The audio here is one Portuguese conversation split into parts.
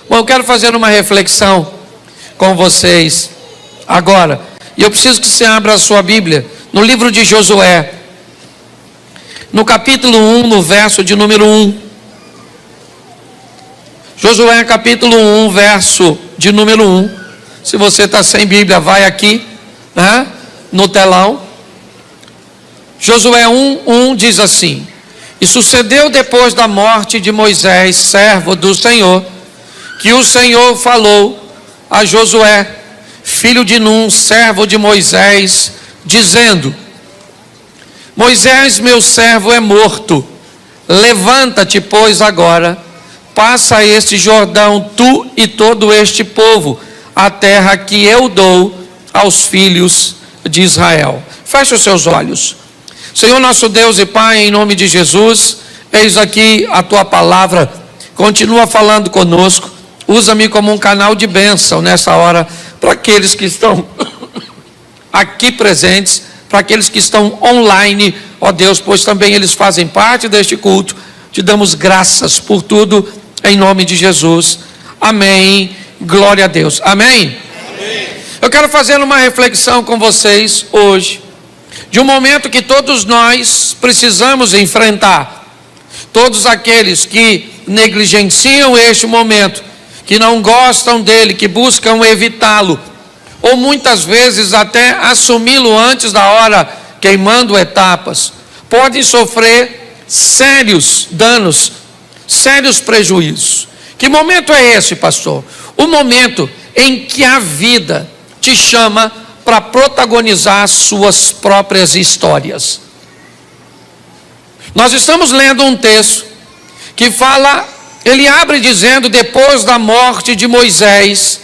Bom, eu quero fazer uma reflexão com vocês agora. E eu preciso que você abra a sua Bíblia no livro de Josué, no capítulo 1, no verso de número 1. Josué capítulo 1, verso de número 1. Se você está sem Bíblia, vai aqui, no telão. Josué 1 diz assim: E sucedeu depois da morte de Moisés, servo do Senhor, que o Senhor falou a Josué, filho de Num, servo de Moisés, dizendo: Moisés, meu servo, é morto. Levanta-te, pois, agora, passa este Jordão, tu e todo este povo, a terra que eu dou aos filhos de Israel. Feche os seus olhos. Senhor nosso Deus e Pai, em nome de Jesus, eis aqui a tua palavra, continua falando conosco. Usa-me como um canal de bênção nessa hora, para aqueles que estão aqui presentes, para aqueles que estão online, ó Deus, pois também eles fazem parte deste culto. Te damos graças por tudo, em nome de Jesus. Amém. Glória a Deus. Amém? Amém. Eu quero fazer uma reflexão com vocês hoje, de um momento que todos nós precisamos enfrentar. Todos aqueles que negligenciam este momento, que não gostam dele, que buscam evitá-lo, ou muitas vezes até assumi-lo antes da hora, queimando etapas, podem sofrer sérios danos, sérios prejuízos. Que momento é esse, pastor? O momento em que a vida te chama para protagonizar suas próprias histórias. Nós estamos lendo um texto que fala, ele abre dizendo: depois da morte de Moisés,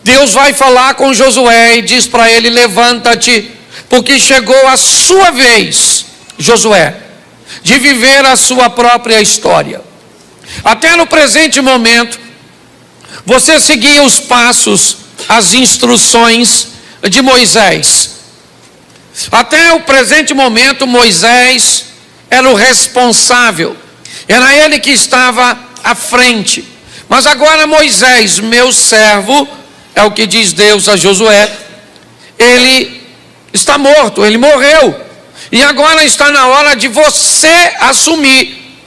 Deus vai falar com Josué e diz para ele: levanta-te, porque chegou a sua vez, Josué, de viver a sua própria história. Até no presente momento, você seguia os passos, as instruções de Moisés. Até o presente momento, Moisés era o responsável, era ele que estava à frente. Mas agora Moisés, meu servo, é o que diz Deus a Josué, ele está morto, ele morreu. E agora está na hora de você assumir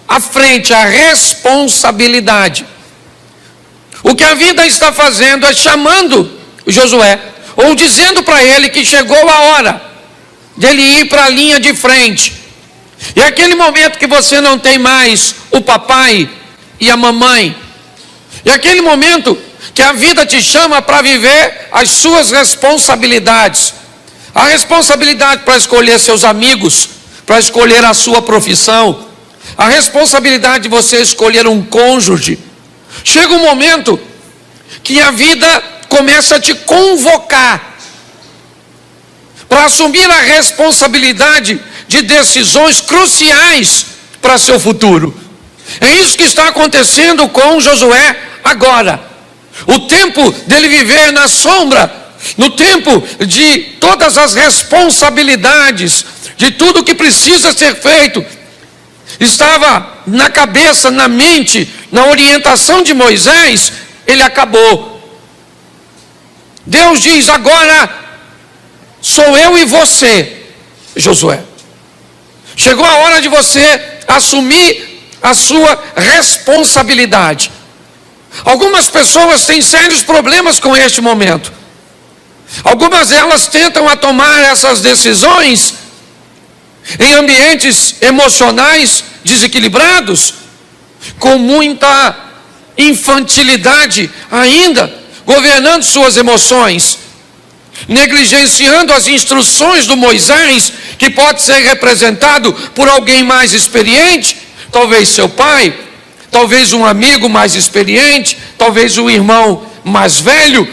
a frente, a responsabilidade. O que a vida está fazendo é chamando Josué, ou dizendo para ele que chegou a hora dele ir para a linha de frente. E aquele momento que você não tem mais o papai e a mamãe, e aquele momento que a vida te chama para viver as suas responsabilidades. A responsabilidade para escolher seus amigos, para escolher a sua profissão, a responsabilidade de você escolher um cônjuge. Chega um momento que a vida começa a te convocar para assumir a responsabilidade de decisões cruciais para seu futuro. É isso que está acontecendo com Josué agora. O tempo dele viver na sombra, no tempo de todas as responsabilidades, de tudo que precisa ser feito, estava na cabeça, na mente, na orientação de Moisés, ele acabou. Deus diz: agora sou eu e você, Josué. Chegou a hora de você assumir a sua responsabilidade. Algumas pessoas têm sérios problemas com este momento. Algumas delas tentam tomar essas decisões em ambientes emocionais desequilibrados, com muita infantilidade ainda, governando suas emoções, negligenciando as instruções do Moisés, que pode ser representado por alguém mais experiente, talvez seu pai, talvez um amigo mais experiente, talvez um irmão mais velho.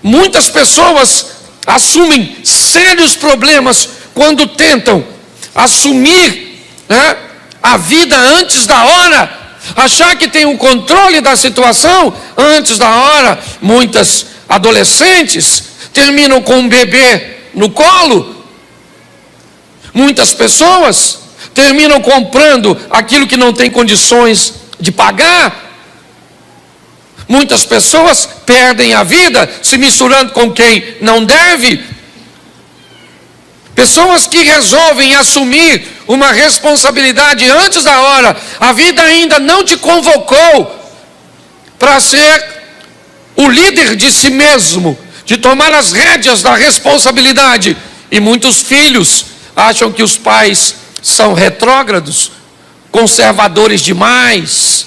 Muitas pessoas assumem sérios problemas quando tentam assumir a vida antes da hora, achar que tem um controle da situação antes da hora. Muitas adolescentes terminam com um bebê no colo. Muitas pessoas terminam comprando aquilo que não tem condições de pagar. Muitas pessoas perdem a vida se misturando com quem não deve. Pessoas que resolvem assumir uma responsabilidade antes da hora. A vida ainda não te convocou para ser o líder de si mesmo, de tomar as rédeas da responsabilidade. E muitos filhos acham que os pais são retrógrados, conservadores demais.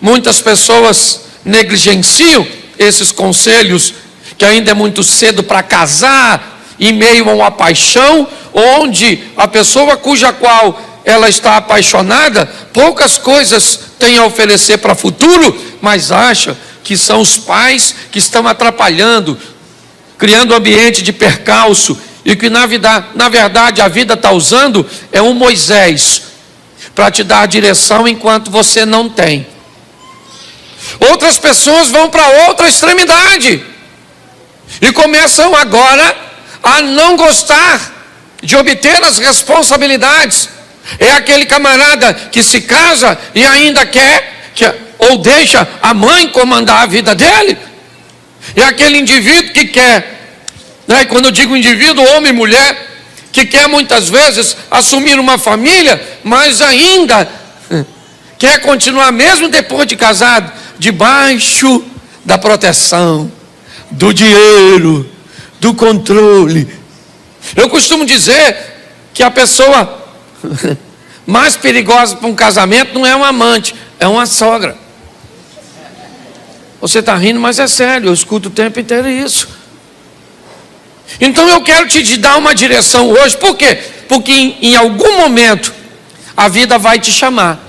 Muitas pessoas negligenciam esses conselhos, que ainda é muito cedo para casar, em meio a uma paixão, onde a pessoa cuja qual ela está apaixonada, poucas coisas tem a oferecer para o futuro, mas acha que são os pais que estão atrapalhando, criando um ambiente de percalço, e que na verdade a vida está usando é um Moisés, para te dar a direção enquanto você não tem. Outras pessoas vão para outra extremidade, e começam agora a não gostar de obter as responsabilidades. É aquele camarada que se casa e ainda quer ou deixa a mãe comandar a vida dele. É aquele indivíduo que quer, né, quando eu digo indivíduo, homem e mulher, que quer muitas vezes assumir uma família, mas ainda quer continuar mesmo depois de casado, debaixo da proteção, do dinheiro, do controle. Eu costumo dizer que a pessoa mais perigosa para um casamento não é um amante, é uma sogra. Você está rindo, mas é sério, eu escuto o tempo inteiro isso. Então eu quero te dar uma direção hoje. Por quê? Porque em algum momento a vida vai te chamar.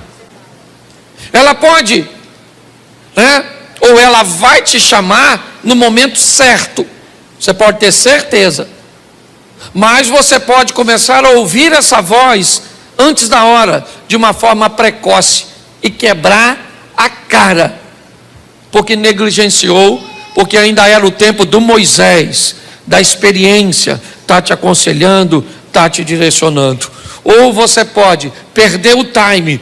Ela pode, né? Ou ela vai te chamar no momento certo. Você pode ter certeza. Mas você pode começar a ouvir essa voz antes da hora, de uma forma precoce, e quebrar a cara, porque negligenciou, porque ainda era o tempo do Moisés, da experiência, está te aconselhando, está te direcionando. Ou você pode perder o time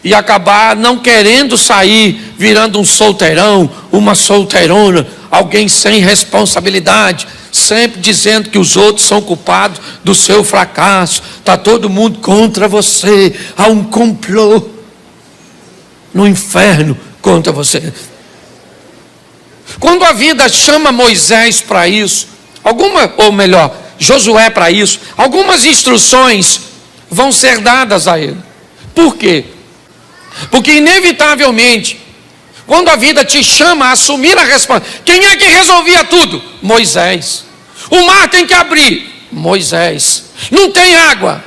e acabar não querendo sair, virando um solteirão, uma solteirona, alguém sem responsabilidade, sempre dizendo que os outros são culpados do seu fracasso, está todo mundo contra você, há um complô no inferno contra você. Quando a vida chama Moisés para isso, Josué para isso, algumas instruções vão ser dadas a ele. Por quê? Porque inevitavelmente, quando a vida te chama a assumir a responsabilidade, quem é que resolvia tudo? Moisés. O mar tem que abrir? Moisés. Não tem água?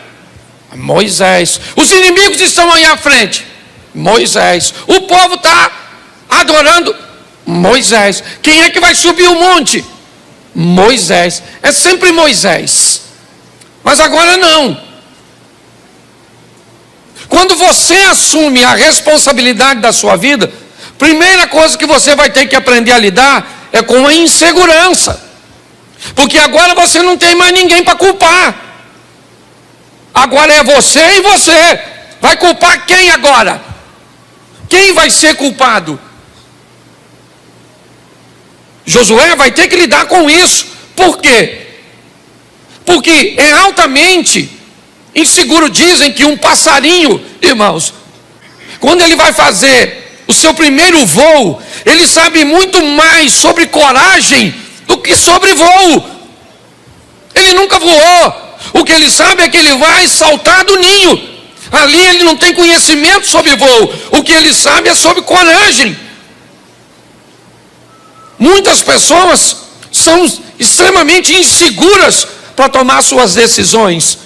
Moisés. Os inimigos estão aí à frente? Moisés. O povo está adorando? Moisés. Quem é que vai subir o monte? Moisés. É sempre Moisés. Mas agora não. Quando você assume a responsabilidade da sua vida, primeira coisa que você vai ter que aprender a lidar é com a insegurança. Porque agora você não tem mais ninguém para culpar. Agora é você e você. Vai culpar quem agora? Quem vai ser culpado? Josué vai ter que lidar com isso. Por quê? Porque é altamente inseguro. Dizem que um passarinho, irmãos, quando ele vai fazer o seu primeiro voo, ele sabe muito mais sobre coragem do que sobre voo. Ele nunca voou. O que ele sabe é que ele vai saltar do ninho. Ali ele não tem conhecimento sobre voo. O que ele sabe é sobre coragem. Muitas pessoas são extremamente inseguras para tomar suas decisões.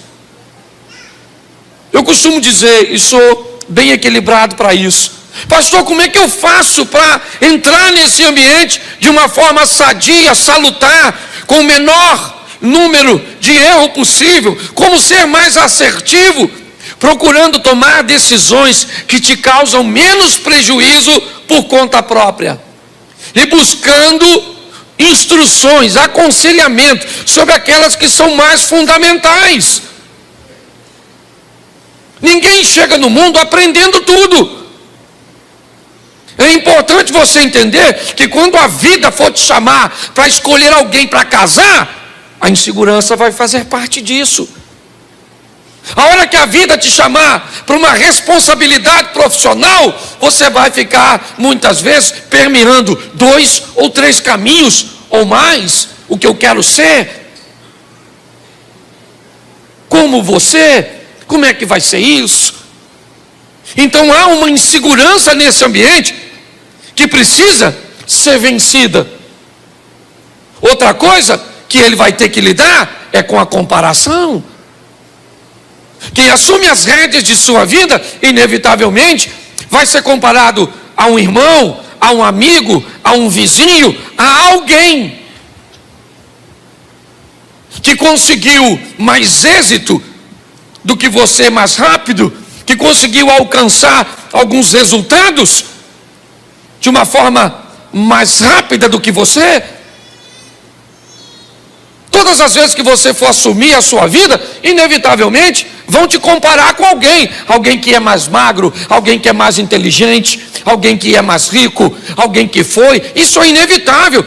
Eu costumo dizer, e sou bem equilibrado para isso: pastor, como é que eu faço para entrar nesse ambiente de uma forma sadia, salutar, com o menor número de erro possível? Como ser mais assertivo, procurando tomar decisões que te causam menos prejuízo por conta própria, e buscando instruções, aconselhamento sobre aquelas que são mais fundamentais. Ninguém chega no mundo aprendendo tudo. É importante você entender que quando a vida for te chamar para escolher alguém para casar, a insegurança vai fazer parte disso. A hora que a vida te chamar para uma responsabilidade profissional, você vai ficar muitas vezes permeando 2 ou 3 caminhos ou mais. O que eu quero ser? Como você? Como é que vai ser isso? Então há uma insegurança nesse ambiente que precisa ser vencida. Outra coisa que ele vai ter que lidar é com a comparação. Quem assume as rédeas de sua vida, inevitavelmente, vai ser comparado a um irmão, a um amigo, a um vizinho, a alguém que conseguiu mais êxito do que você mais rápido, que conseguiu alcançar alguns resultados de uma forma mais rápida do que você. Todas as vezes que você for assumir a sua vida, inevitavelmente vão te comparar com alguém. Alguém que é mais magro, alguém que é mais inteligente, alguém que é mais rico, alguém que foi. Isso é inevitável.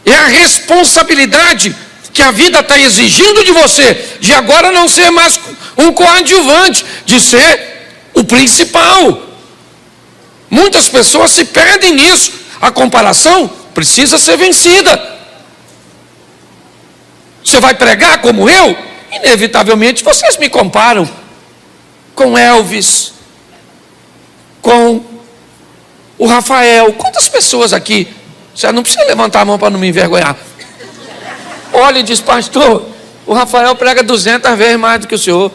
É a responsabilidade que a vida está exigindo de você, de agora não ser mais um coadjuvante, de ser o principal. Muitas pessoas se perdem nisso. A comparação precisa ser vencida. Você vai pregar como eu? Inevitavelmente vocês me comparam com Elvis, com o Rafael. Quantas pessoas aqui? Você não precisa levantar a mão para não me envergonhar. Olha e diz: pastor, o Rafael prega 200 vezes mais do que o senhor.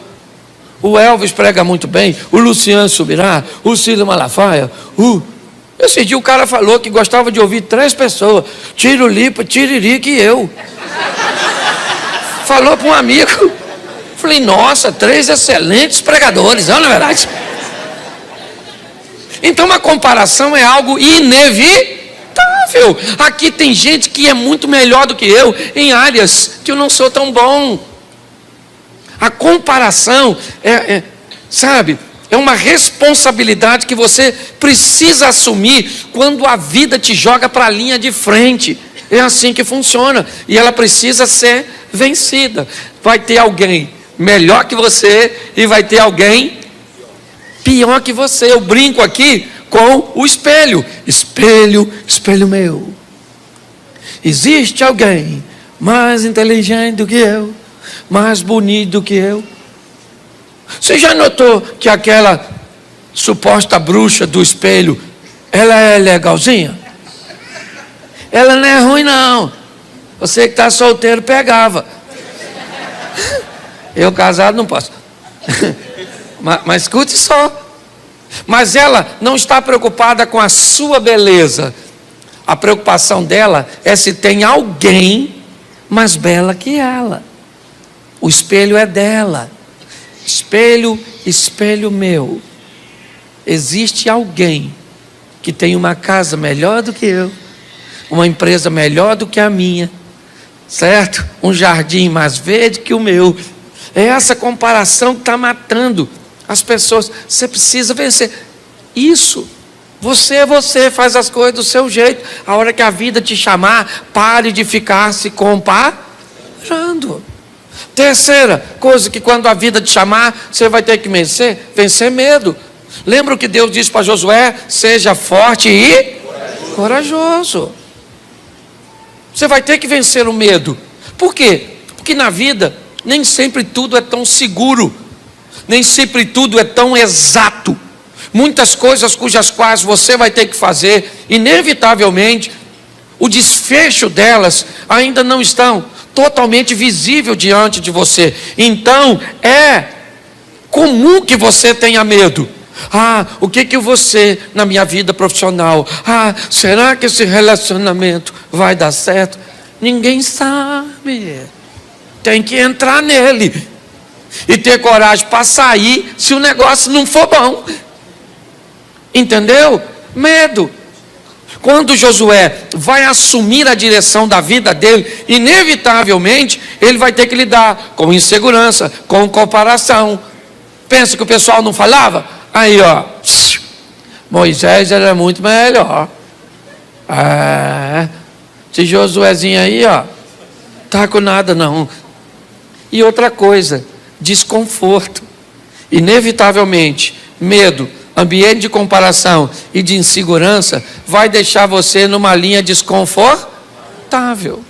O Elvis prega muito bem. O Luciano Subirá, o Cílio Malafaia. Esse dia o cara falou que gostava de ouvir 3 pessoas: Tirolipa, Tiririca e eu. Falou para um amigo. Falei: nossa, 3 excelentes pregadores, não é verdade? Então a comparação é algo inevitável. Aqui tem gente que é muito melhor do que eu em áreas que eu não sou tão bom. A comparação sabe, é uma responsabilidade que você precisa assumir quando a vida te joga para a linha de frente. É assim que funciona. E ela precisa ser vencida. Vai ter alguém melhor que você e vai ter alguém pior que você. Eu brinco aqui com o espelho. Espelho, espelho meu. Existe alguém mais inteligente do que eu, mais bonito do que eu? Você já notou que aquela suposta bruxa do espelho, ela é legalzinha? Ela não é ruim não. Você que está solteiro pegava. Eu casado não posso. Mas escute só. Mas ela não está preocupada com a sua beleza. A preocupação dela é se tem alguém mais bela que ela. O espelho é dela. Espelho, espelho meu. Existe alguém que tem uma casa melhor do que eu, uma empresa melhor do que a minha, certo? Um jardim mais verde que o meu. É essa comparação que está matando as pessoas. Você precisa vencer isso. Você faz as coisas do seu jeito. A hora que a vida te chamar, pare de ficar se comparando. Terceira coisa, que quando a vida te chamar, você vai ter que vencer medo. Lembra o que Deus disse para Josué? Seja forte e corajoso. Você vai ter que vencer o medo. Por quê? Porque na vida nem sempre tudo é tão seguro, nem sempre tudo é tão exato. Muitas coisas cujas quais você vai ter que fazer, inevitavelmente, o desfecho delas ainda não estão totalmente visível diante de você. Então é comum que você tenha medo. O que eu vou ser na minha vida profissional? Será que esse relacionamento vai dar certo? Ninguém sabe. Tem que entrar nele e ter coragem para sair se o negócio não for bom. Entendeu? Medo. Quando Josué vai assumir a direção da vida dele, inevitavelmente ele vai ter que lidar com insegurança, com comparação. pensa que o pessoal não falava? Aí, ó, Moisés era muito melhor. Esse Josuézinho aí, ó, tá com nada não. E outra coisa, desconforto. Inevitavelmente, medo, ambiente de comparação e de insegurança vai deixar você numa linha desconfortável.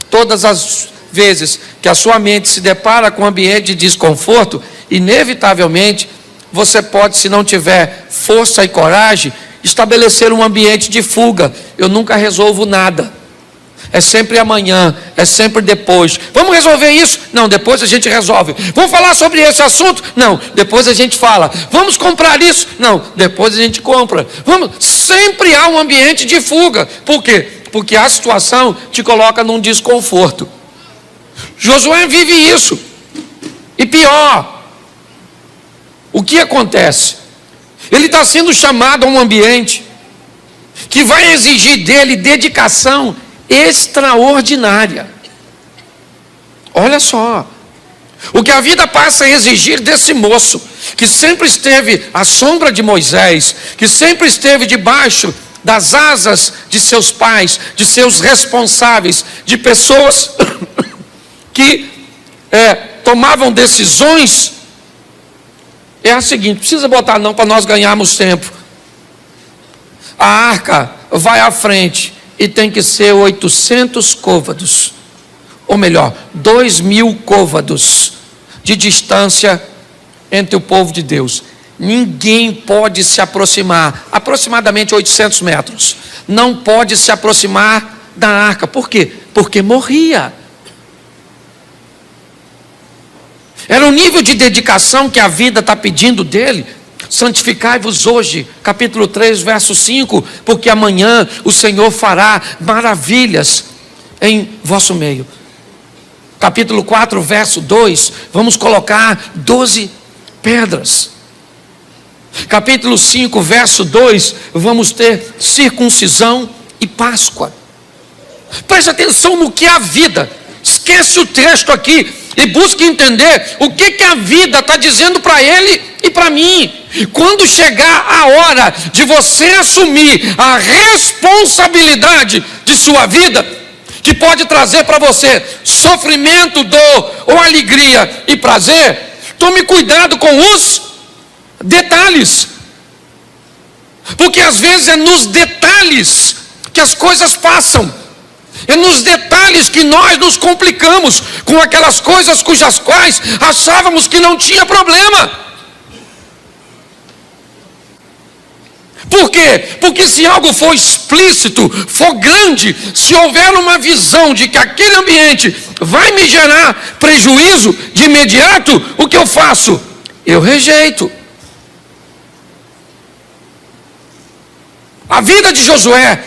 Todas as vezes que a sua mente se depara com um ambiente de desconforto, inevitavelmente você pode, se não tiver força e coragem, estabelecer um ambiente de fuga. Eu nunca resolvo nada. É sempre amanhã, é sempre depois. Vamos resolver isso? Não, depois a gente resolve. Vamos falar sobre esse assunto? Não, depois a gente fala. Vamos comprar isso? Não, depois a gente compra. Sempre há um ambiente de fuga. Por quê? Porque a situação te coloca num desconforto. Josué vive isso. E pior, o que acontece? Ele está sendo chamado a um ambiente que vai exigir dele dedicação extraordinária. Olha só, o que a vida passa a exigir desse moço, que sempre esteve à sombra de Moisés, que sempre esteve debaixo das asas de seus pais, de seus responsáveis, de pessoas que tomavam decisões. É a seguinte, precisa botar não para nós ganharmos tempo. A arca vai à frente e tem que ser 800 côvados, ou melhor, 2.000 côvados de distância entre o povo de Deus. Ninguém pode se aproximar, aproximadamente 800 metros, não pode se aproximar da arca. Por quê? Porque morria. Era um nível de dedicação que a vida está pedindo dele. Santificai-vos hoje, capítulo 3, verso 5, porque amanhã o Senhor fará maravilhas em vosso meio. Capítulo 4, verso 2, vamos colocar 12 pedras. Capítulo 5, verso 2, vamos ter circuncisão e Páscoa. Preste atenção no que é a vida. Esquece o texto aqui e busque entender o que a vida está dizendo para ele e para mim. Quando chegar a hora de você assumir a responsabilidade de sua vida, que pode trazer para você sofrimento, dor ou alegria e prazer, tome cuidado com os detalhes, porque às vezes é nos detalhes que as coisas passam. É nos detalhes que nós nos complicamos com aquelas coisas cujas quais achávamos que não tinha problema. Por quê? Porque se algo for explícito, for grande, se houver uma visão de que aquele ambiente vai me gerar prejuízo, de imediato, o que eu faço? Eu rejeito. A vida de Josué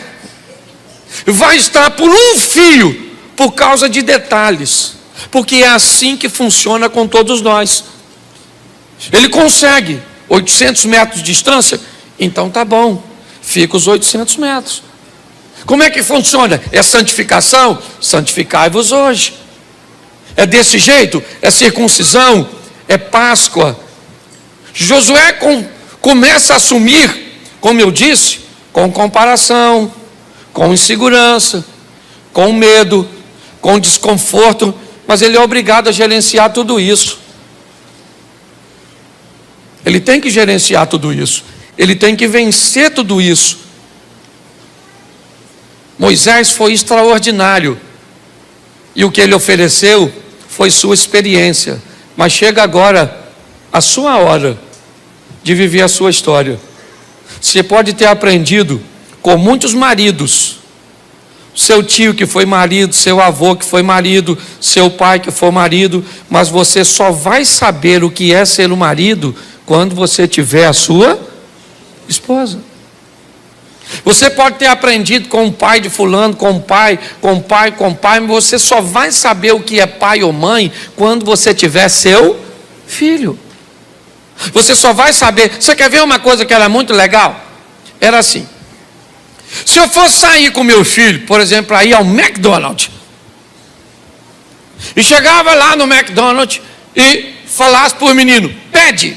vai estar por um fio, por causa de detalhes, porque é assim que funciona com todos nós. Ele consegue 800 metros de distância, então tá bom, fica os 800 metros. Como é que funciona? É santificação? Santificai-vos hoje. É desse jeito? É circuncisão? É Páscoa? Josué começa a assumir, como eu disse, com comparação, com insegurança, com medo, com desconforto, mas ele é obrigado a gerenciar tudo isso. Ele tem que gerenciar tudo isso. Ele tem que vencer tudo isso. Moisés foi extraordinário, e o que ele ofereceu foi sua experiência, mas chega agora a sua hora de viver a sua história. Você pode ter aprendido com muitos maridos, seu tio que foi marido, seu avô que foi marido, seu pai que foi marido, mas você só vai saber o que é ser um marido quando você tiver a sua esposa. Você pode ter aprendido com o pai de fulano, com pai, mas você só vai saber o que é pai ou mãe quando você tiver seu filho. Você só vai saber. Você quer ver uma coisa que era muito legal? Era assim: se eu fosse sair com meu filho, por exemplo, para ir ao McDonald's, e chegava lá no McDonald's e falasse para o menino: pede,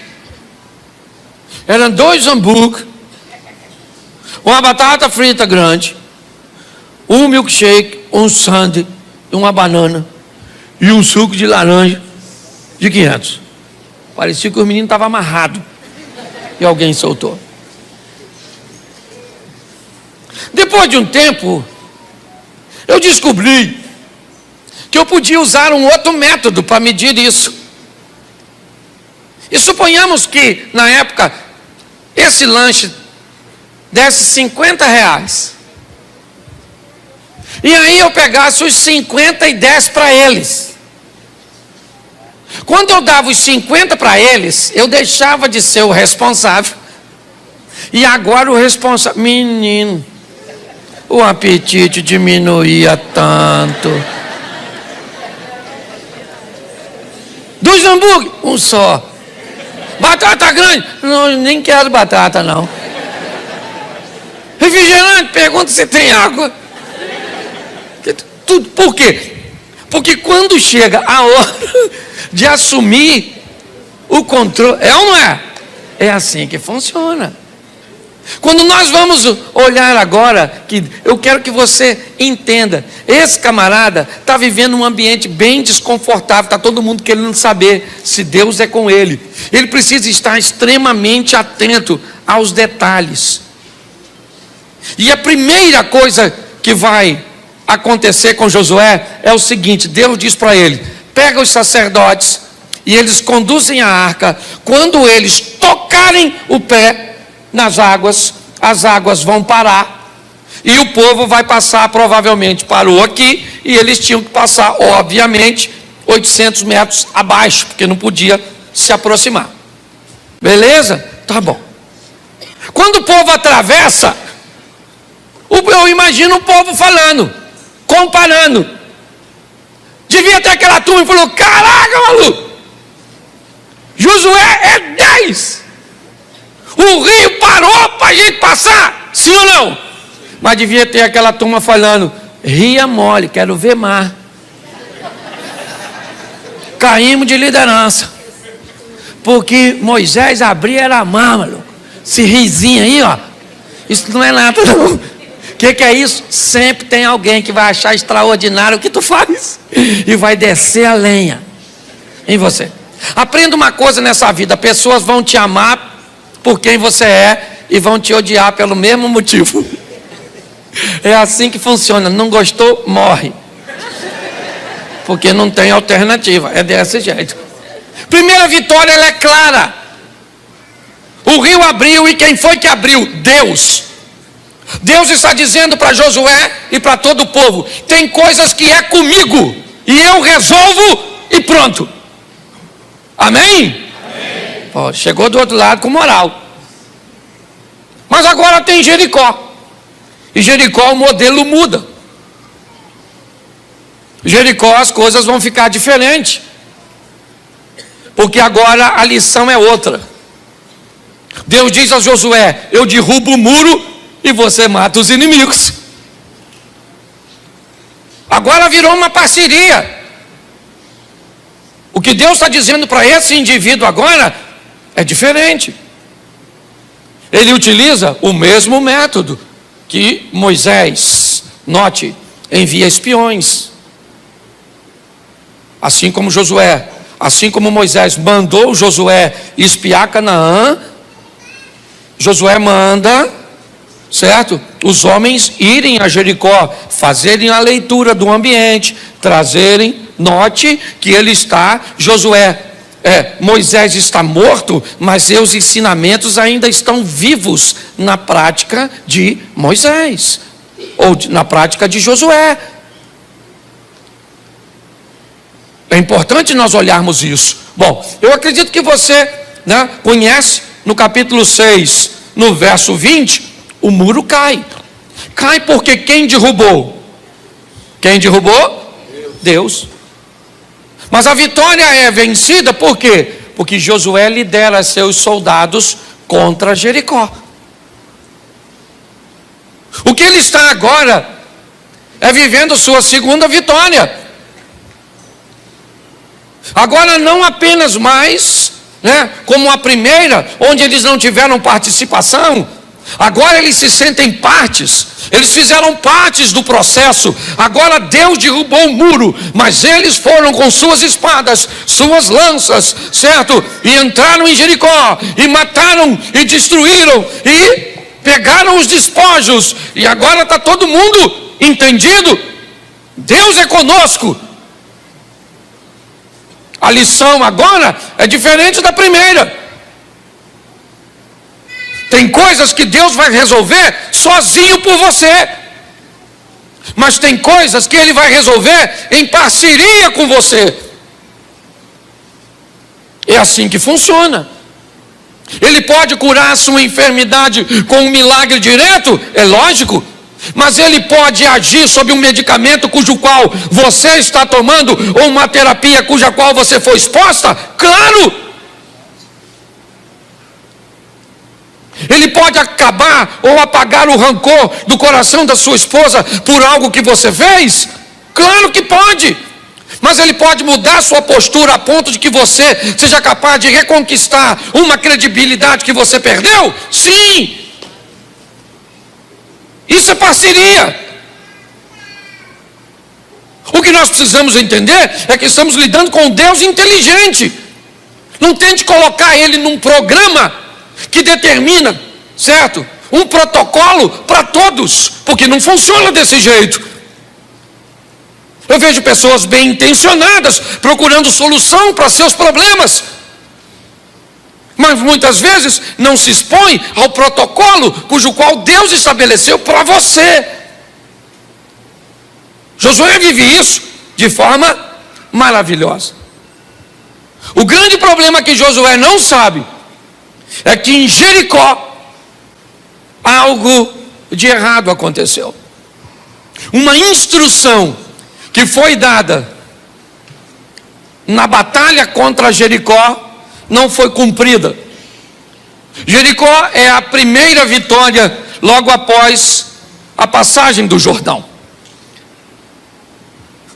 Eram 2 hambúrguer, uma batata frita grande, um milkshake, um sundae, uma banana e um suco de laranja de 500. Parecia que os meninos estavam amarrados e alguém soltou. Depois de um tempo, eu descobri que eu podia usar um outro método para medir isso. E suponhamos que, na época, esse lanche desse R$50. E aí eu pegasse os 50 e desse para eles. Quando eu dava os 50 para eles, eu deixava de ser o responsável. E agora o responsável... Menino, o apetite diminuía tanto. 2 hambúrguer, um só. Batata grande? Não, nem quero batata não. Refrigerante? Pergunta se tem água. Tudo. Por quê? Porque quando chega a hora de assumir o controle, é ou não é? É assim que funciona. Quando nós vamos olhar agora, que eu quero que você entenda, esse camarada está vivendo um ambiente bem desconfortável, está todo mundo querendo saber se Deus é com ele. Ele precisa estar extremamente atento aos detalhes. E a primeira coisa que vai acontecer com Josué é o seguinte: Deus diz para ele: pega os sacerdotes e eles conduzem a arca. Quando eles tocarem o pé nas águas, as águas vão parar e o povo vai passar. Provavelmente parou aqui e eles tinham que passar, obviamente, 800 metros abaixo, porque não podia se aproximar. Beleza? Tá bom. Quando o povo atravessa, eu imagino o povo falando, comparando. Devia ter aquela turma e falou: caraca, maluco, Josué é 10. O rio parou para a gente passar, sim ou não? Mas devia ter aquela turma falando: ria mole, quero ver mar. Caímos de liderança, porque Moisés abria era mar, maluco. Esse risinho aí, ó, isso não é nada não. O que é isso? Sempre tem alguém que vai achar extraordinário o que tu faz e vai descer a lenha em você. Aprenda uma coisa nessa vida: pessoas vão te amar por quem você é e vão te odiar pelo mesmo motivo. É assim que funciona. Não gostou, morre, porque não tem alternativa. É desse jeito. Primeira vitória, ela é clara. O rio abriu, e quem foi que abriu? Deus. Deus está dizendo para Josué e para todo o povo: tem coisas que é comigo e eu resolvo e pronto. Amém? Pô, chegou do outro lado com moral. Mas agora tem Jericó. E Jericó, o modelo muda. Jericó, as coisas vão ficar diferentes, porque agora a lição é outra. Deus diz a Josué: eu derrubo o muro e você mata os inimigos. Agora virou uma parceria. O que Deus está dizendo para esse indivíduo agora é diferente. Ele utiliza o mesmo método que Moisés, note, envia espiões. Assim como Josué, assim como Moisés mandou Josué espiar Canaã, Josué manda, certo? Os homens irem a Jericó, fazerem a leitura do ambiente, trazerem. Note que ele está, Moisés está morto, mas seus ensinamentos ainda estão vivos na prática de Moisés, ou na prática de Josué. É importante nós olharmos isso. Bom, eu acredito que você, conhece, no capítulo 6, no verso 20, o muro cai. Cai porque quem derrubou? Quem derrubou? Deus. Mas a vitória é vencida por quê? Porque Josué lidera seus soldados contra Jericó. O que ele está agora é vivendo sua segunda vitória. Agora não apenas mais, né, como a primeira, onde eles não tiveram participação. Agora eles se sentem partes, eles fizeram partes do processo. Agora Deus derrubou o muro, mas eles foram com suas espadas, suas lanças, certo? E entraram em Jericó, e mataram, e destruíram, e pegaram os despojos. E agora está todo mundo entendido? Deus é conosco. A lição agora é diferente da primeira. Tem coisas que Deus vai resolver sozinho por você, mas tem coisas que Ele vai resolver em parceria com você. É assim que funciona. Ele pode curar a sua enfermidade com um milagre direto, é lógico, mas Ele pode agir sobre um medicamento cujo qual você está tomando, ou uma terapia cuja qual você foi exposta, claro. Ele pode acabar ou apagar o rancor do coração da sua esposa por algo que você fez? Claro que pode. Mas Ele pode mudar sua postura a ponto de que você seja capaz de reconquistar uma credibilidade que você perdeu? Sim. Isso é parceria. O que nós precisamos entender é que estamos lidando com um Deus inteligente. Não tente colocar Ele num programa que determina, certo, um protocolo para todos, porque não funciona desse jeito. Eu vejo pessoas bem intencionadas procurando solução para seus problemas, mas muitas vezes não se expõe ao protocolo cujo qual Deus estabeleceu para você. Josué vive isso de forma maravilhosa. O grande problema que Josué não sabe é que em Jericó algo de errado aconteceu. Uma instrução que foi dada na batalha contra Jericó não foi cumprida. Jericó é a primeira vitória logo após a passagem do Jordão.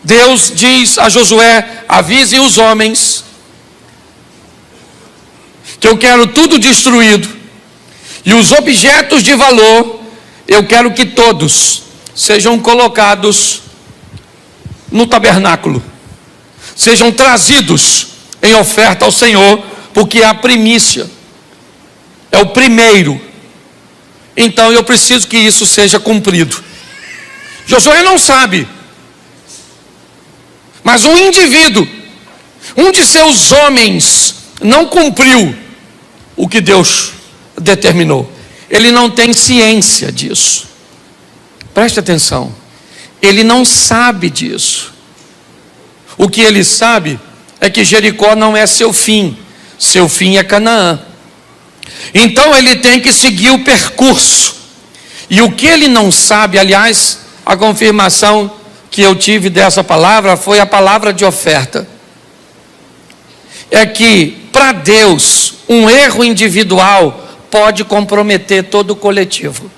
Deus diz a Josué: avise os homens que eu quero tudo destruído, e os objetos de valor eu quero que todos sejam colocados no tabernáculo, sejam trazidos em oferta ao Senhor, porque é a primícia, é o primeiro. Então eu preciso que isso seja cumprido. Josué não sabe, mas um indivíduo, um de seus homens, não cumpriu o que Deus determinou. Ele não tem ciência disso. Preste atenção. Ele não sabe disso. O que ele sabe é que Jericó não é seu fim. Seu fim é Canaã. Então ele tem que seguir o percurso. E o que ele não sabe, aliás, a confirmação que eu tive dessa palavra foi a palavra de oferta. É que para Deus um erro individual pode comprometer todo o coletivo.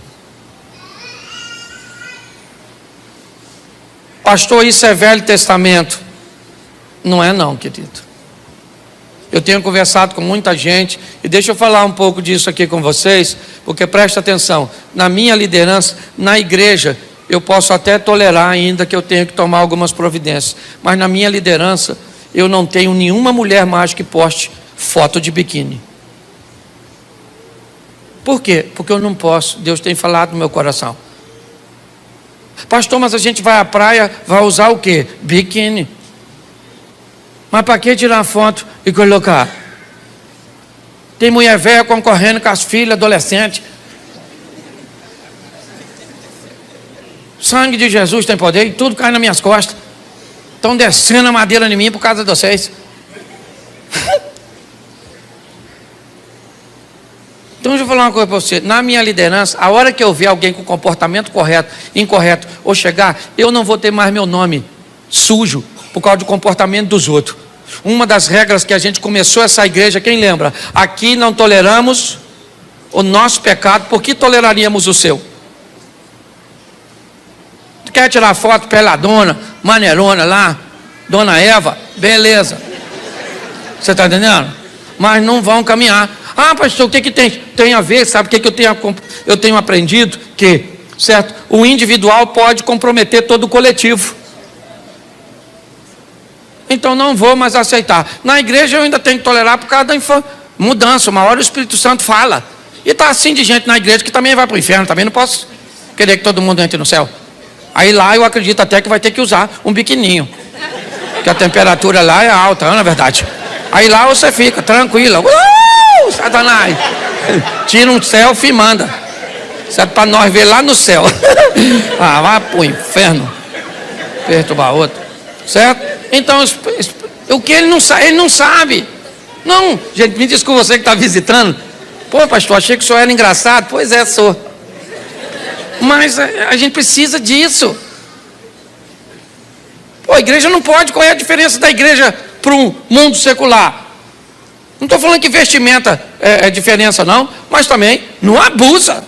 Pastor, isso é Velho Testamento? Não é não, querido. Eu tenho conversado com muita gente, e deixa eu falar um pouco disso aqui com vocês, porque presta atenção, na minha liderança, na igreja, eu posso até tolerar ainda que eu tenho que tomar algumas providências, mas na minha liderança, eu não tenho nenhuma mulher mais que poste foto de biquíni. Por quê? Porque eu não posso. Deus tem falado no meu coração. Pastor, mas a gente vai à praia, vai usar o quê? Biquíni. Mas para que tirar foto e colocar? Tem mulher velha concorrendo com as filhas adolescentes. Sangue de Jesus tem poder e tudo cai nas minhas costas. Estão descendo a madeira em mim por causa de vocês. Então deixa eu falar uma coisa para você. Na minha liderança, a hora que eu ver alguém com comportamento correto, incorreto, ou chegar, eu não vou ter mais meu nome sujo por causa do comportamento dos outros. Uma das regras que a gente começou essa igreja, quem lembra? Aqui não toleramos o nosso pecado, por que toleraríamos o seu? Tu quer tirar foto peladona, maneirona lá, Dona Eva? Beleza. Você está entendendo? mas não vão caminhar. Ah, pastor, o que tem a ver? Sabe o que eu tenho aprendido? Que, certo, o individual pode comprometer todo o coletivo. Então não vou mais aceitar. Na igreja eu ainda tenho que tolerar por causa da mudança. Uma hora o Espírito Santo fala. E está assim de gente na igreja que também vai para o inferno. Também não posso querer que todo mundo entre no céu. Aí lá eu acredito até que vai ter que usar um biquininho. Porque a temperatura lá é alta, não é verdade? Aí lá você fica tranquila. Satanás! Tira um selfie e manda. Certo? Para nós ver lá no céu. Ah, vai para o inferno. Perturbar outro. Certo? Então, o que ele não sabe. Não, gente, me desculpa você que está visitando. Pô, pastor, achei que o senhor era engraçado. Pois é, sou. Mas a gente precisa disso. Pô, a igreja não pode. Qual é a diferença da igreja para um mundo secular? Não estou falando que vestimenta é diferença não, mas também não abusa.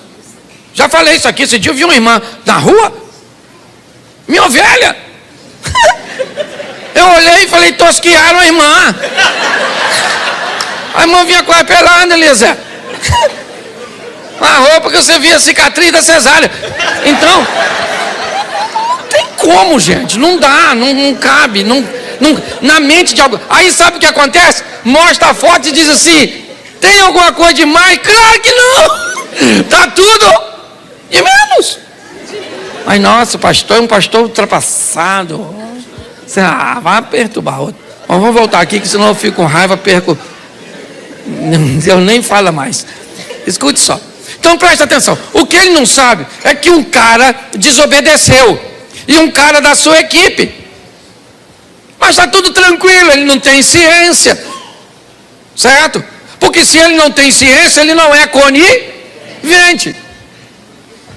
Já falei isso aqui, esse dia eu vi uma irmã na rua, minha ovelha. Eu olhei e falei, tosquiaram a irmã. A irmã vinha com a pelada, Elisa. A roupa que você via, a cicatriz da cesárea. Então, não tem como, gente. Não dá, não cabe. Não, na mente de alguém. Aí sabe o que acontece? Mostra a foto e diz assim: tem alguma coisa demais? Claro que não. Tá tudo de menos. Mas nossa, o pastor é um pastor ultrapassado. Vai perturbar outro. Mas vamos voltar aqui, que senão eu fico com raiva, perco. Eu nem falo mais. Escute só. Então presta atenção. O que ele não sabe é que um cara desobedeceu. E um cara da sua equipe. Mas está tudo tranquilo, ele não tem ciência. Certo? Porque se ele não tem ciência, ele não é conivente.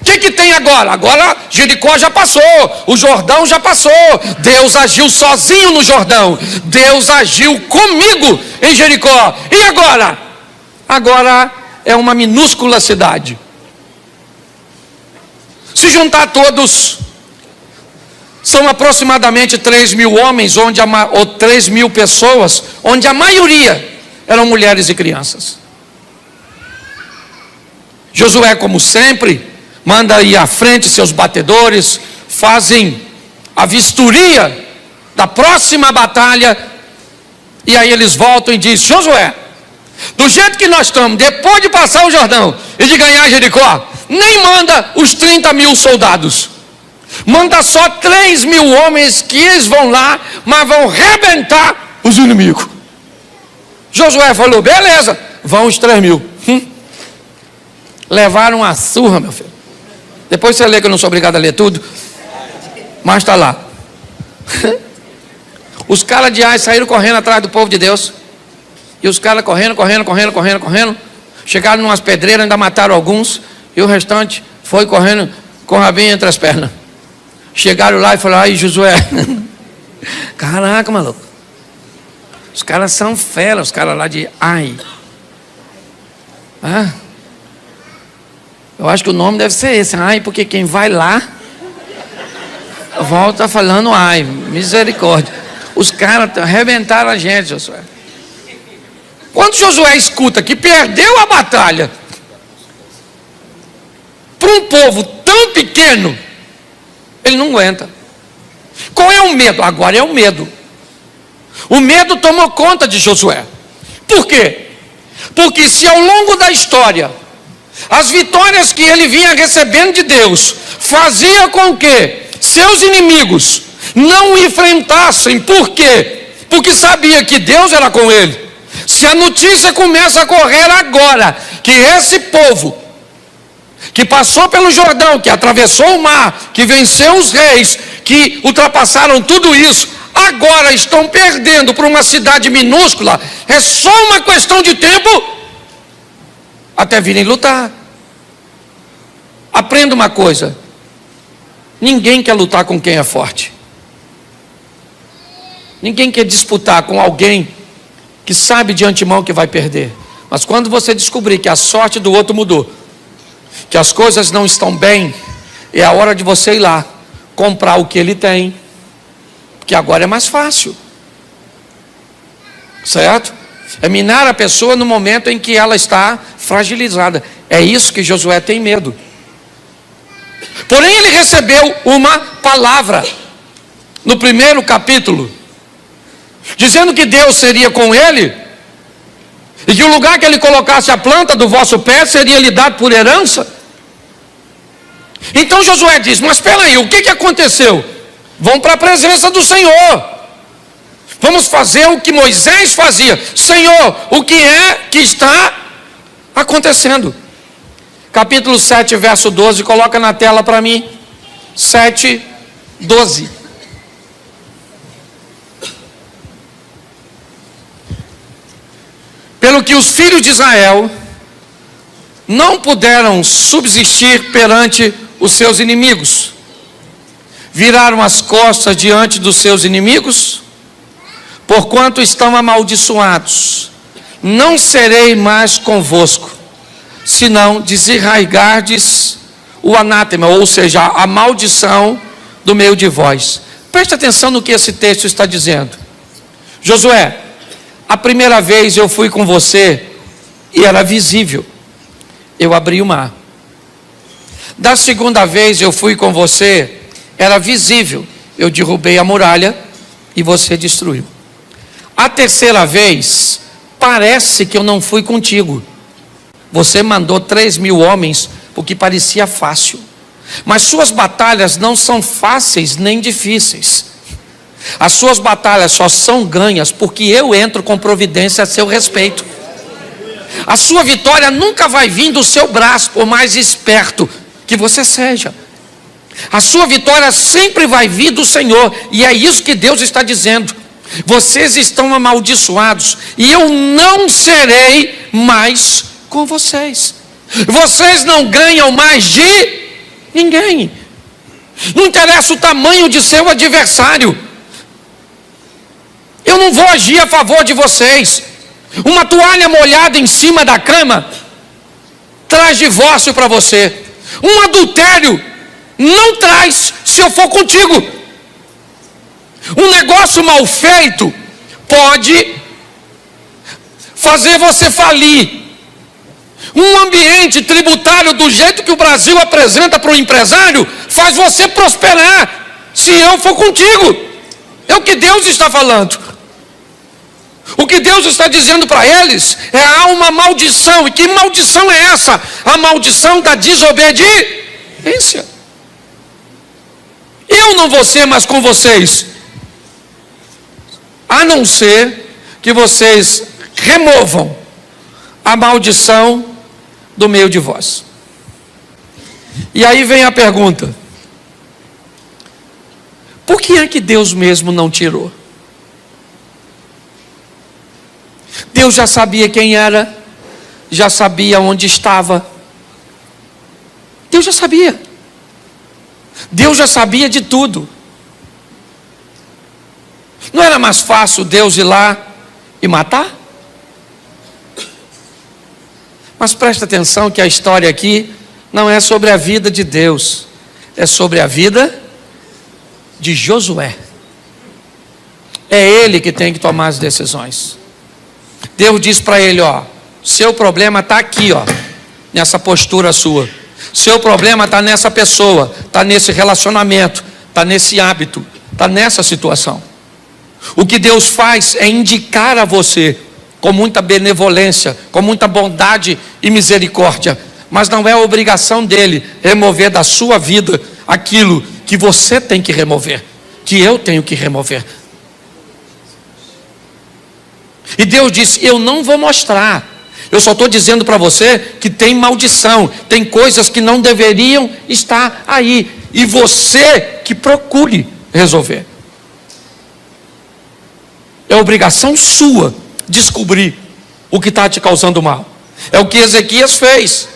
O que tem agora? Agora Jericó já passou, o Jordão já passou. Deus agiu sozinho no Jordão. Deus agiu comigo em Jericó. E agora? Agora é uma minúscula cidade. Se juntar todos, são aproximadamente 3.000 homens, ou 3.000 pessoas, onde a maioria eram mulheres e crianças. Josué, como sempre, manda ir à frente seus batedores, fazem a vistoria da próxima batalha, e aí eles voltam e dizem: Josué, do jeito que nós estamos, depois de passar o Jordão e de ganhar Jericó, nem manda os 30.000 soldados, manda só 3.000 homens, que eles vão lá, mas vão rebentar os inimigos. Josué falou: beleza, vão os 3.000. Levaram uma surra, meu filho. Depois você lê, que eu não sou obrigado a ler tudo, mas está lá. Os caras de Ai saíram correndo atrás do povo de Deus. E os caras correndo. Chegaram em umas pedreiras, ainda mataram alguns. E o restante foi correndo com o rabinho entre as pernas. Chegaram lá e falaram: ai, Josué. Caraca, maluco. Os caras são feras, os caras lá de Ai. Eu acho que o nome deve ser esse, Ai, porque quem vai lá volta falando ai, misericórdia. Os caras arrebentaram a gente, Josué. Quando Josué escuta que perdeu a batalha para um povo tão pequeno, ele não aguenta. Qual é o medo? Agora é o medo. O medo tomou conta de Josué. Por quê? Porque se ao longo da história as vitórias que ele vinha recebendo de Deus fazia com que seus inimigos não o enfrentassem. Por quê? Porque sabia que Deus era com ele. Se a notícia começa a correr agora que esse povo que passou pelo Jordão, que atravessou o mar, que venceu os reis, que ultrapassaram tudo isso, agora estão perdendo para uma cidade minúscula, é só uma questão de tempo até virem lutar. Aprenda uma coisa: ninguém quer lutar com quem é forte. Ninguém quer disputar com alguém que sabe de antemão que vai perder. Mas quando você descobrir que a sorte do outro mudou, que as coisas não estão bem, é a hora de você ir lá comprar o que ele tem, porque agora é mais fácil, certo? É minar a pessoa no momento em que ela está fragilizada. É isso que Josué tem medo. Porém, ele recebeu uma palavra no primeiro capítulo, dizendo que Deus seria com ele, e que o lugar que ele colocasse a planta do vosso pé seria lhe dado por herança. Então Josué diz: mas espera aí, o que aconteceu? Vão para a presença do Senhor. Vamos fazer o que Moisés fazia. Senhor, o que é que está acontecendo? Capítulo 7, verso 12, coloca na tela para mim. 7, 12. Pelo que os filhos de Israel não puderam subsistir perante os seus inimigos, viraram as costas diante dos seus inimigos, porquanto estão amaldiçoados, não serei mais convosco, senão desarraigardes o anátema, ou seja, a maldição do meio de vós. Preste atenção no que esse texto está dizendo. Josué, a primeira vez eu fui com você e era visível, eu abri o mar. Da segunda vez eu fui com você, era visível, eu derrubei a muralha e você destruiu. A terceira vez, parece que eu não fui contigo. Você mandou 3.000 homens, o que parecia fácil. Mas suas batalhas não são fáceis nem difíceis. As suas batalhas só são ganhas porque eu entro com providência a seu respeito. A sua vitória nunca vai vir do seu braço, por mais esperto que você seja. A sua vitória sempre vai vir do Senhor, e é isso que Deus está dizendo. Vocês estão amaldiçoados, e eu não serei mais com vocês. Vocês não ganham mais de ninguém. Não interessa o tamanho de seu adversário. Eu não vou agir a favor de vocês. Uma toalha molhada em cima da cama traz divórcio para você. Um adultério não traz se eu for contigo. Um negócio mal feito pode fazer você falir. Um ambiente tributário do jeito que o Brasil apresenta para o empresário faz você prosperar se eu for contigo. É o que Deus está falando. O que Deus está dizendo para eles é: há uma maldição. E que maldição é essa? A maldição da desobediência. Eu não vou ser mais com vocês, a não ser que vocês removam a maldição do meio de vós. E aí vem a pergunta: por que é que Deus mesmo não tirou? Deus já sabia quem era, já sabia onde estava. Deus já sabia. Deus já sabia de tudo. Não era mais fácil Deus ir lá e matar? Mas presta atenção que a história aqui não é sobre a vida de Deus, é sobre a vida de Josué. É ele que tem que tomar as decisões. Deus diz para ele: ó, seu problema está aqui, ó, nessa postura sua. Seu problema está nessa pessoa, está nesse relacionamento, está nesse hábito, está nessa situação. O que Deus faz é indicar a você, com muita benevolência, com muita bondade e misericórdia, mas não é a obrigação dele remover da sua vida aquilo que você tem que remover, que eu tenho que remover. E Deus disse: eu não vou mostrar, eu só estou dizendo para você que tem maldição, tem coisas que não deveriam estar aí, e você que procure resolver. É obrigação sua descobrir o que está te causando mal. É o que Ezequias fez,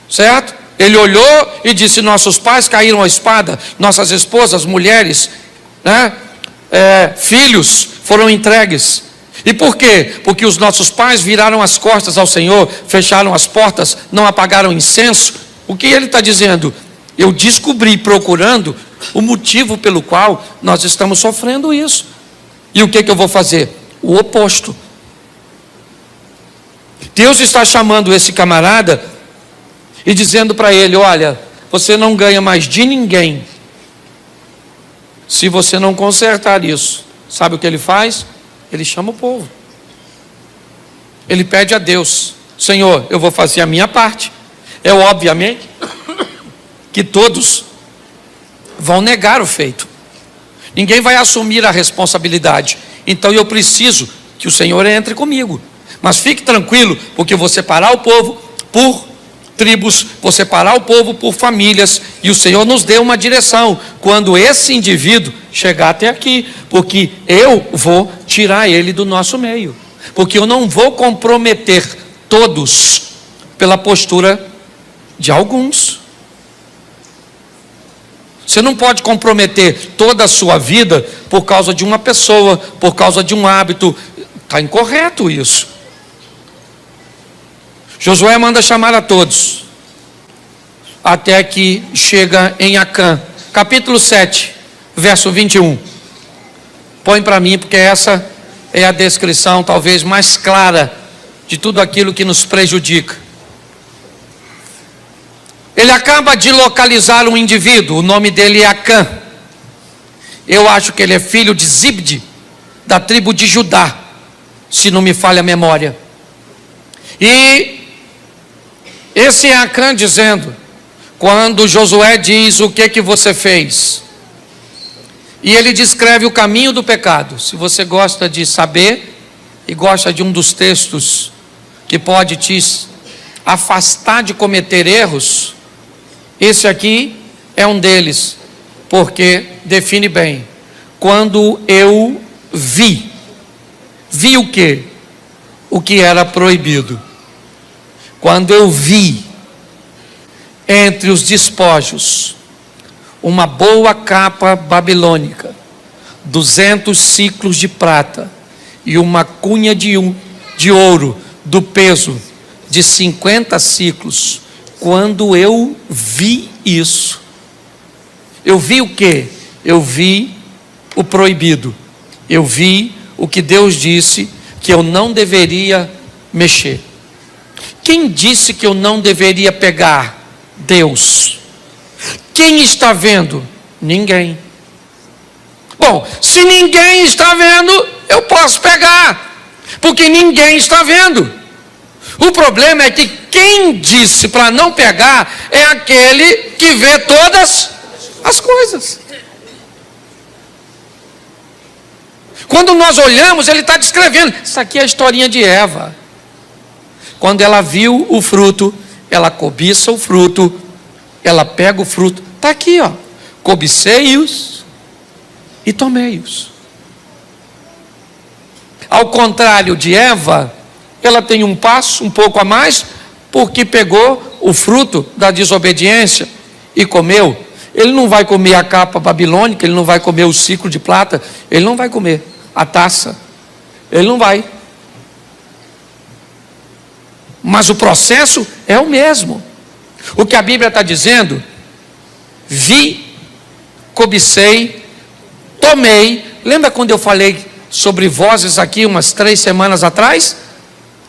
certo? Ele olhou e disse: nossos pais caíram à espada, nossas esposas, mulheres, né? Filhos foram entregues. E por quê? Porque os nossos pais viraram as costas ao Senhor, fecharam as portas, não apagaram incenso. O que ele está dizendo? Eu descobri, procurando, o motivo pelo qual nós estamos sofrendo isso. E o que eu vou fazer? O oposto. Deus está chamando esse camarada e dizendo para ele: olha, você não ganha mais de ninguém se você não consertar isso. Sabe o que ele faz? Ele chama o povo. Ele pede a Deus: Senhor, eu vou fazer a minha parte. É obviamente que todos vão negar o feito. Ninguém vai assumir a responsabilidade. Então eu preciso que o Senhor entre comigo. Mas fique tranquilo, porque eu vou separar o povo por tribos, vou separar o povo por famílias, e o Senhor nos deu uma direção quando esse indivíduo chegar até aqui, porque eu vou tirar ele do nosso meio, porque eu não vou comprometer todos pela postura de alguns. Você não pode comprometer toda a sua vida por causa de uma pessoa, por causa de um hábito. Está incorreto isso. Josué manda chamar a todos, até que chega em Acã, capítulo 7, verso 21. Põe para mim, porque essa é a descrição talvez mais clara de tudo aquilo que nos prejudica. Ele acaba de localizar um indivíduo, o nome dele é Acã. Eu acho que ele é filho de Zibde, da tribo de Judá, se não me falha a memória. E esse é Acã dizendo, quando Josué diz: o que você fez? E ele descreve o caminho do pecado. Se você gosta de saber e gosta de um dos textos que pode te afastar de cometer erros, esse aqui é um deles, porque define bem: quando eu vi o quê? O que era proibido. Quando eu vi entre os despojos uma boa capa babilônica, 200 ciclos de prata e uma cunha de ouro do peso de 50 ciclos, quando eu vi isso, eu vi o quê? Eu vi o proibido. Eu vi o que Deus disse que eu não deveria mexer. Quem disse que eu não deveria pegar? Deus. Quem está vendo? Ninguém. Bom, se ninguém está vendo, eu posso pegar, porque ninguém está vendo. O problema é que quem disse para não pegar é aquele que vê todas as coisas. Quando nós olhamos, ele está descrevendo. Isso aqui é a historinha de Eva. Quando ela viu o fruto, ela cobiça o fruto, ela pega o fruto. Está aqui, ó. Cobicei-os e tomei-os. Ao contrário de Eva, ela tem um passo um pouco a mais, porque pegou o fruto da desobediência e comeu. Ele não vai comer a capa babilônica, ele não vai comer o ciclo de prata, ele não vai comer a taça, ele não vai. Mas o processo é o mesmo. O que a Bíblia está dizendo: vi, cobicei, tomei. Lembra quando eu falei sobre vozes aqui umas 3 semanas atrás?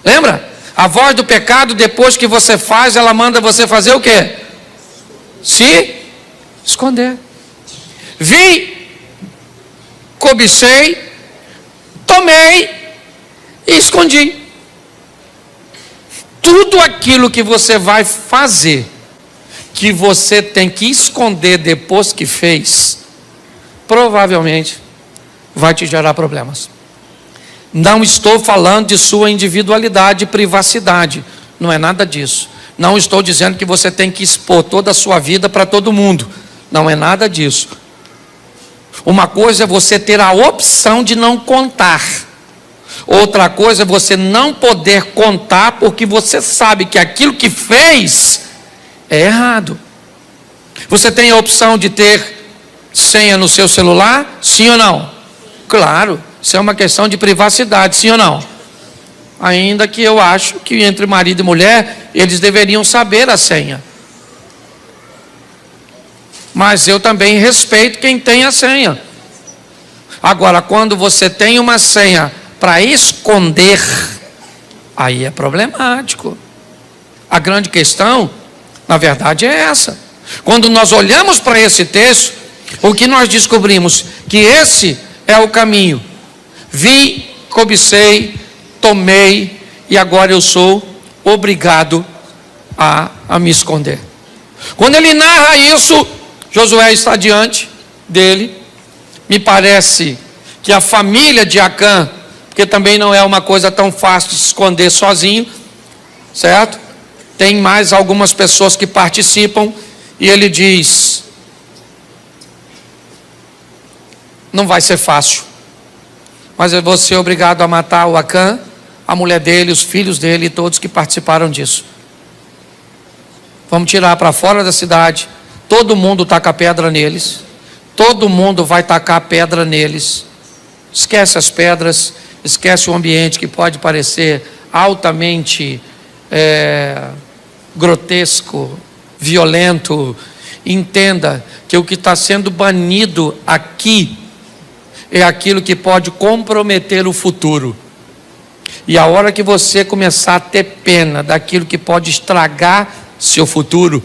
Lembra? A voz do pecado, depois que você faz, ela manda você fazer o quê? Se esconder. Vi, cobicei, tomei e escondi. Tudo aquilo que você vai fazer, que você tem que esconder depois que fez, provavelmente vai te gerar problemas. Não estou falando de sua individualidade e privacidade, não é nada disso. Não estou dizendo que você tem que expor toda a sua vida para todo mundo, não é nada disso. Uma coisa é você ter a opção de não contar, outra coisa é você não poder contar porque você sabe que aquilo que fez é errado. Você tem a opção de ter senha no seu celular? Sim ou não? Claro, isso é uma questão de privacidade, sim ou não? Ainda que eu acho que entre marido e mulher, eles deveriam saber a senha. Mas eu também respeito quem tem a senha. Agora, quando você tem uma senha para esconder aí é problemático. A grande questão, na verdade, é essa. Quando nós olhamos para esse texto, o que nós descobrimos? Que esse é o caminho. Vi, cobicei, tomei, e agora eu sou obrigado a me esconder. Quando ele narra isso, Josué está diante dele. Me parece que a família de Acã, porque também não é uma coisa tão fácil de se esconder sozinho, certo? Tem mais algumas pessoas que participam, e ele diz: não vai ser fácil, mas eu vou ser obrigado a matar o Acã, a mulher dele, os filhos dele e todos que participaram disso. Vamos tirar para fora da cidade, todo mundo taca pedra neles, todo mundo vai tacar pedra neles. Esquece as pedras, esquece o ambiente que pode parecer altamente grotesco, violento. Entenda que o que está sendo banido aqui é aquilo que pode comprometer o futuro. E a hora que você começar a ter pena daquilo que pode estragar seu futuro,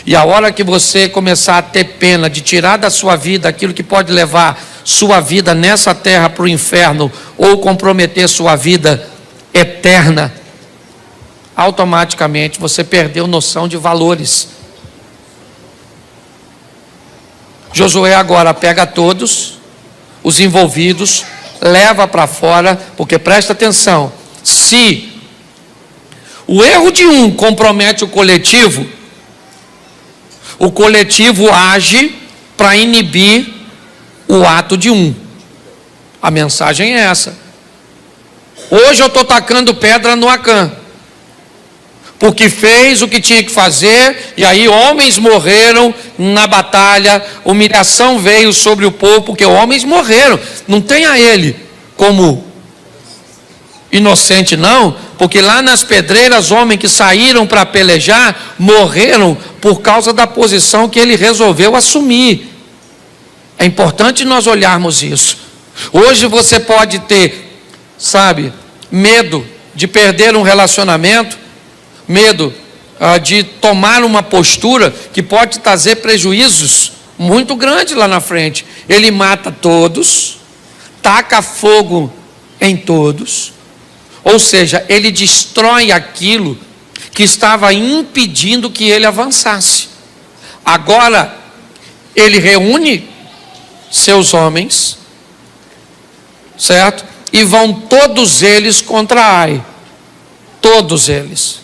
e a hora que você começar a ter pena de tirar da sua vida aquilo que pode levar sua vida nessa terra para o inferno, ou comprometer sua vida eterna, automaticamente você perdeu noção de valores. Josué agora pega todos os envolvidos, leva para fora, porque presta atenção, se o erro de um compromete o coletivo age para inibir o ato de um. A mensagem é essa. Hoje eu estou tacando pedra no Acã, porque fez o que tinha que fazer, e aí homens morreram na batalha, humilhação veio sobre o povo, porque homens morreram. Não tenha ele como inocente não, porque lá nas pedreiras, homens que saíram para pelejar, morreram por causa da posição que ele resolveu assumir. É importante nós olharmos isso. Hoje você pode ter, medo de perder um relacionamento, medo de tomar uma postura que pode trazer prejuízos muito grandes lá na frente. Ele mata todos, taca fogo em todos, ou seja, ele destrói aquilo que estava impedindo que ele avançasse. Agora, ele reúne seus homens, certo? E vão todos eles contra Ai. Todos eles.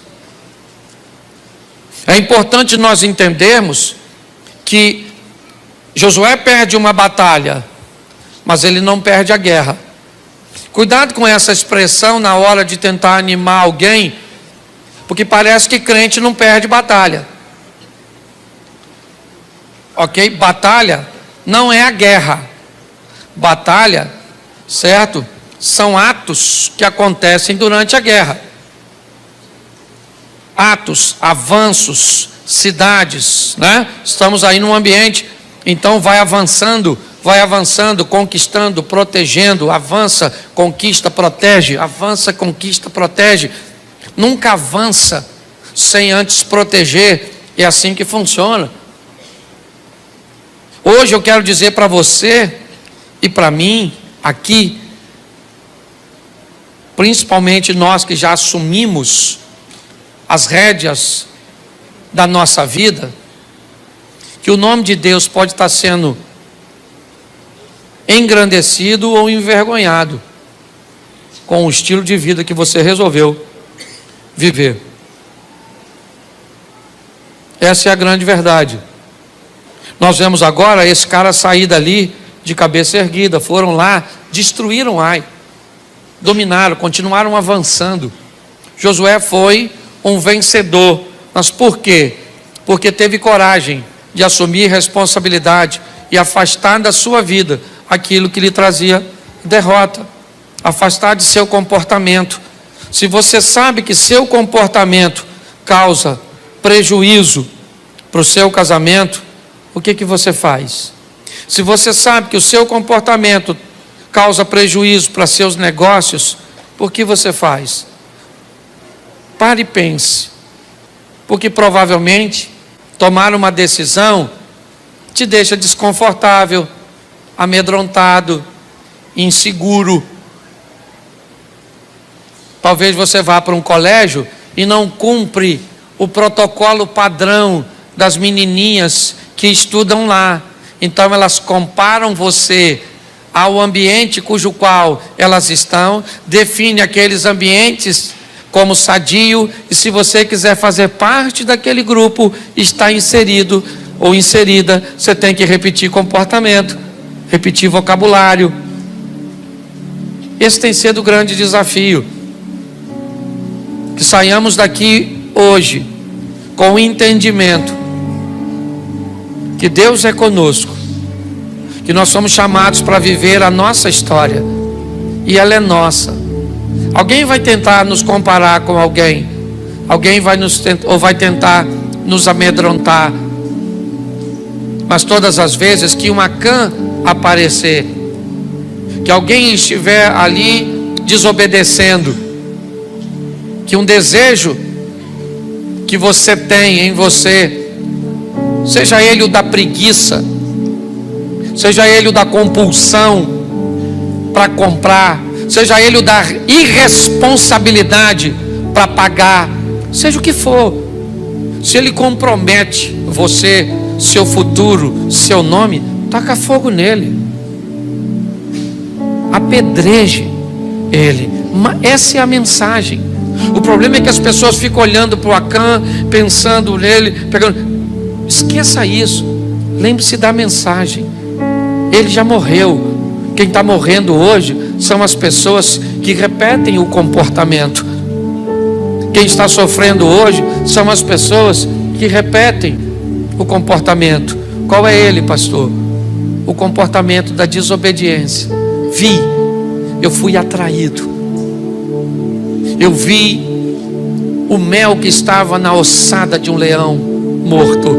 É importante nós entendermos que Josué perde uma batalha, mas ele não perde a guerra. Cuidado com essa expressão na hora de tentar animar alguém, porque parece que crente não perde batalha. Ok? Batalha não é a guerra. Batalha, certo? São atos que acontecem durante a guerra. Atos, avanços, cidades, né? Estamos aí num ambiente, então vai avançando, conquistando, protegendo, avança, conquista, protege, avança, conquista, protege. Nunca avança sem antes proteger. É assim que funciona. Hoje eu quero dizer para você e para mim aqui, principalmente nós que já assumimos as rédeas da nossa vida, que o nome de Deus pode estar sendo engrandecido ou envergonhado com o estilo de vida que você resolveu viver. Essa é a grande verdade. Nós vemos agora esse cara sair dali de cabeça erguida, foram lá, destruíram Ai, dominaram, continuaram avançando. Josué foi um vencedor, mas por quê? Porque teve coragem de assumir responsabilidade e afastar da sua vida aquilo que lhe trazia derrota, afastar de seu comportamento. Se você sabe que seu comportamento causa prejuízo para o seu casamento, o que você faz? Se você sabe que o seu comportamento causa prejuízo para seus negócios, por que você faz? Pare e pense, porque provavelmente tomar uma decisão te deixa desconfortável, amedrontado, inseguro. Talvez você vá para um colégio e não cumpre o protocolo padrão das menininhas que estudam lá. Então elas comparam você ao ambiente cujo qual elas estão, define aqueles ambientes como sadio, e se você quiser fazer parte daquele grupo, está inserido ou inserida, você tem que repetir comportamento, repetir vocabulário. Esse tem sido o grande desafio. Que saiamos daqui hoje com o entendimento que Deus é conosco, que nós somos chamados para viver a nossa história, e ela é nossa. Alguém vai tentar nos comparar com alguém, alguém vai tentar nos amedrontar, mas todas as vezes que uma Acã aparecer, que alguém estiver ali desobedecendo, que um desejo que você tem em você, seja ele o da preguiça, seja ele o da compulsão para comprar, seja ele o da irresponsabilidade para pagar, seja o que for, se ele compromete você, seu futuro, seu nome, taca fogo nele, apedreje ele. Essa é a mensagem. O problema é que as pessoas ficam olhando para o Acã, pensando nele, pegando. Esqueça isso, lembre-se da mensagem. Ele já morreu. Quem está morrendo hoje são as pessoas que repetem o comportamento. Quem está sofrendo hoje são as pessoas que repetem o comportamento. Qual é ele, pastor? O comportamento da desobediência. Eu fui atraído. Eu vi o mel que estava na ossada de um leão morto.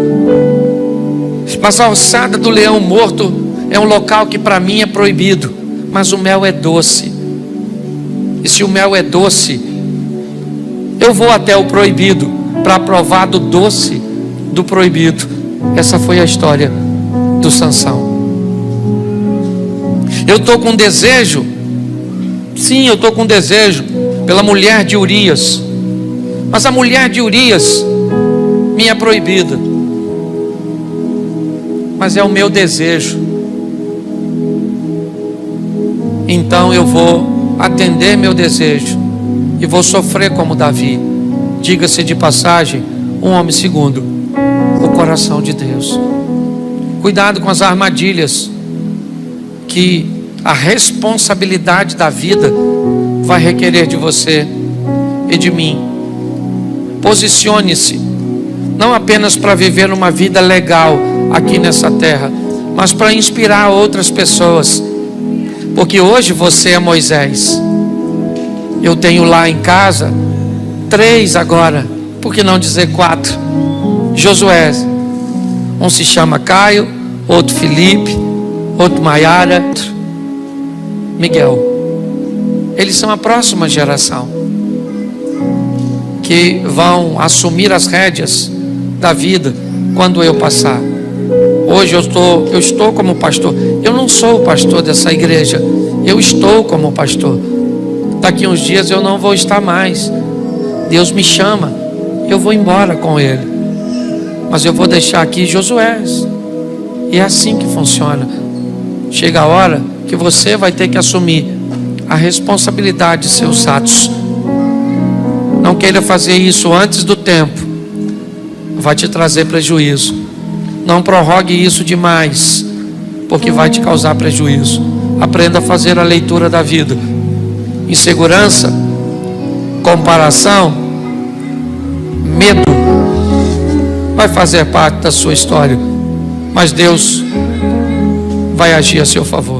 Mas a ossada do leão morto é um local que para mim é proibido, mas o mel é doce. E se o mel é doce, eu vou até o proibido para provar do doce do proibido. Essa foi a história do Sansão. Eu estou com desejo, sim, eu estou com desejo pela mulher de Urias, mas a mulher de Urias me é proibida, mas é o meu desejo. Então eu vou atender meu desejo e vou sofrer como Davi. Diga-se de passagem, um homem segundo o coração de Deus. Cuidado com as armadilhas que a responsabilidade da vida vai requerer de você e de mim. Posicione-se, não apenas para viver uma vida legal aqui nessa terra, mas para inspirar outras pessoas. Porque hoje você é Moisés. Eu tenho lá em casa 3 agora, por que não dizer 4? Josué. Um se chama Caio, outro Felipe, outro Maiara, outro Miguel. Eles são a próxima geração que vão assumir as rédeas da vida quando eu passar. Hoje eu estou como pastor. Eu não sou o pastor dessa igreja, eu estou como pastor. Daqui uns dias eu não vou estar mais. Deus me chama, eu vou embora com ele, mas eu vou deixar aqui Josué. E é assim que funciona. Chega a hora que você vai ter que assumir a responsabilidade de seus atos. Não queira fazer isso antes do tempo, vai te trazer prejuízo. Não prorrogue isso demais, porque vai te causar prejuízo. Aprenda a fazer a leitura da vida. Insegurança, comparação, medo vai fazer parte da sua história, mas Deus vai agir a seu favor.